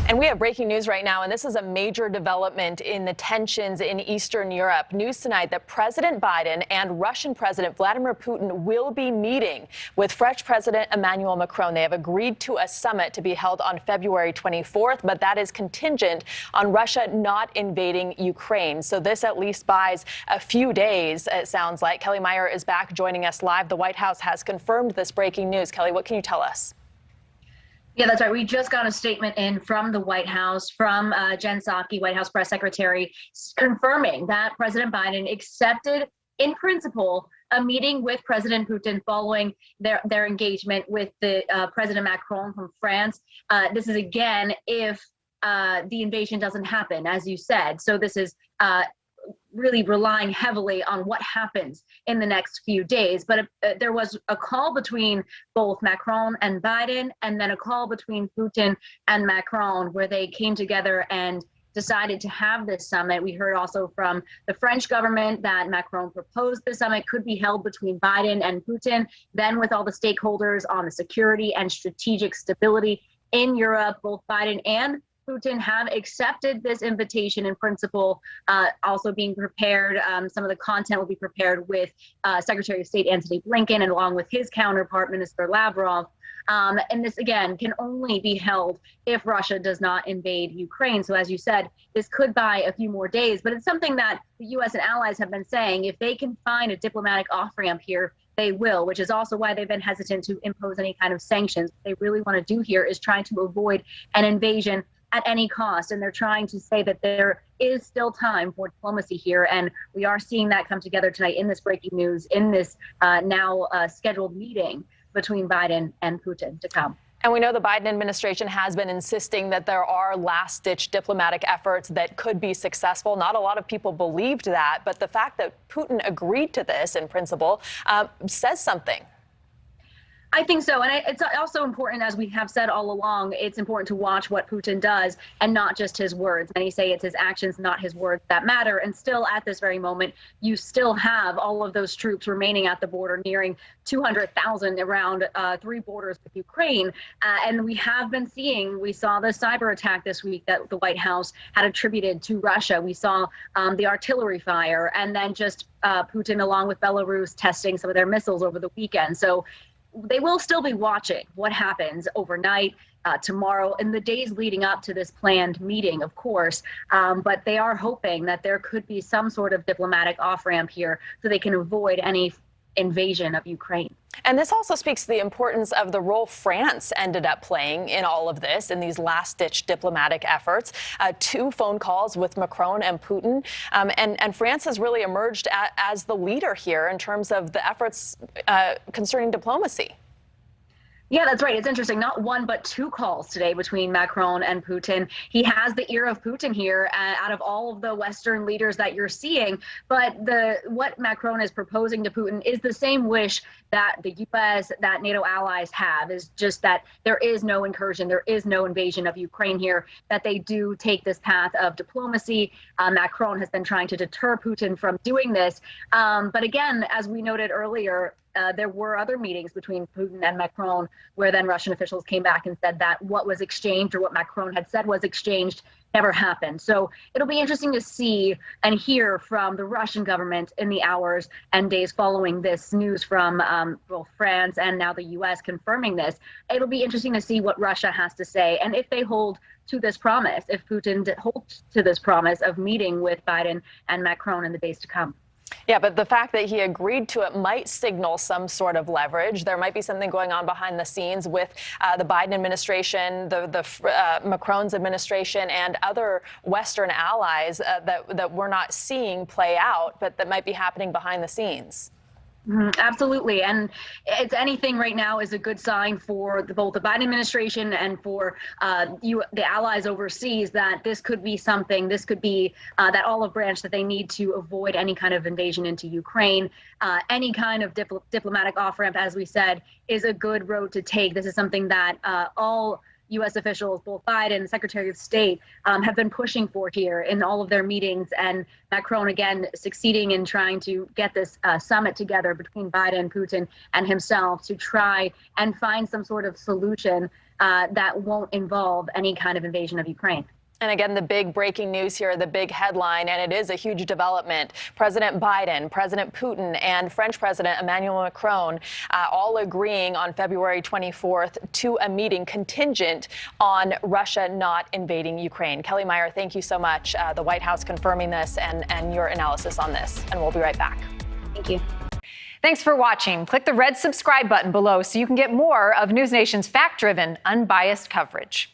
And we have breaking news right now, and this is a major development in the tensions in Eastern Europe. News tonight that President Biden and Russian President Vladimir Putin will be meeting with French President Emmanuel Macron. They have agreed to a summit to be held on February 24th, but that is contingent on Russia not invading Ukraine. So this at least buys a few days, it sounds like. Kelly Meyer is back joining us live. The White House has confirmed this breaking news. Kelly, what can you tell us? Yeah, that's right. We just got a statement in from the White House, from Jen Psaki, White House press secretary, confirming that President Biden accepted, in principle, a meeting with President Putin following their engagement with the President Macron from France. This is, again, if the invasion doesn't happen, as you said. So this is really relying heavily on what happens in the next few days. But there was a call between both Macron and Biden, and then a call between Putin and Macron, where they came together and decided to have this summit. We heard also from the French government that Macron proposed the summit could be held between Biden and Putin, then with all the stakeholders on the security and strategic stability in Europe. Both Biden and Putin have accepted this invitation in principle, also being prepared. Some of the content will be prepared with Secretary of State Antony Blinken and along with his counterpart, Minister Lavrov. And this, again, can only be held if Russia does not invade Ukraine. So as you said, this could buy a few more days, but it's something that the U.S. and allies have been saying, if they can find a diplomatic off-ramp here, they will, which is also why they've been hesitant to impose any kind of sanctions. What they really want to do here is try to avoid an invasion at any cost. And they're trying to say that there is still time for diplomacy here. And we are seeing that come together tonight in this breaking news, in this now scheduled meeting between Biden and Putin to come. And we know the Biden administration has been insisting that there are last-ditch diplomatic efforts that could be successful. Not a lot of people believed that, but the fact that Putin agreed to this in principle says something. I think so. And it's also important, as we have said all along, it's important to watch what Putin does and not just his words. Many say it's his actions, not his words, that matter. And still at this very moment, you still have all of those troops remaining at the border, nearing 200,000 around 3 borders with Ukraine. And we have been seeing, we saw the cyber attack this week that the White House had attributed to Russia. We saw the artillery fire, and then just Putin, along with Belarus, testing some of their missiles over the weekend. So they will still be watching what happens overnight, tomorrow, and the days leading up to this planned meeting, of course. But they are hoping that there could be some sort of diplomatic off-ramp here so they can avoid any invasion of Ukraine. And this also speaks to the importance of the role France ended up playing in all of this, in these last-ditch diplomatic efforts. 2 phone calls with Macron and Putin. And France has really emerged as the leader here in terms of the efforts concerning diplomacy. Yeah, that's right. It's interesting. Not 1, but 2 calls today between Macron and Putin. He has the ear of Putin here out of all of the Western leaders that you're seeing. But what Macron is proposing to Putin is the same wish that the U.S., that NATO allies have, is just that there is no incursion, there is no invasion of Ukraine here, that they do take this path of diplomacy. Macron has been trying to deter Putin from doing this. But again, as we noted earlier, there were other meetings between Putin and Macron where then Russian officials came back and said that what was exchanged, or what Macron had said was exchanged, never happened. So it'll be interesting to see and hear from the Russian government in the hours and days following this news from both France and now the U.S. confirming this. It'll be interesting to see what Russia has to say, and if they hold to this promise, if Putin holds to this promise of meeting with Biden and Macron in the days to come. Yeah, but the fact that he agreed to it might signal some sort of leverage. There might be something going on behind the scenes with the Biden administration, Macron's administration, and other Western allies that we're not seeing play out, but that might be happening behind the scenes. Absolutely. And it's anything right now is a good sign for both the Biden administration and for the allies overseas, that this could be something, this could be that olive branch that they need to avoid any kind of invasion into Ukraine. Any kind of diplomatic off-ramp, as we said, is a good road to take. This is something that all U.S. officials, both Biden, the Secretary of State, have been pushing for here in all of their meetings. And Macron, again, succeeding in trying to get this summit together between Biden, Putin, and himself to try and find some sort of solution that won't involve any kind of invasion of Ukraine. And again, the big breaking news here, the big headline, and it is a huge development. President Biden, President Putin, and French President Emmanuel Macron all agreeing on February 24th to a meeting contingent on Russia not invading Ukraine. Kelly Meyer, thank you so much. The White House confirming this and your analysis on this. And we'll be right back. Thank you. Thanks for watching. Click the red subscribe button below so you can get more of NewsNation's fact-driven, unbiased coverage.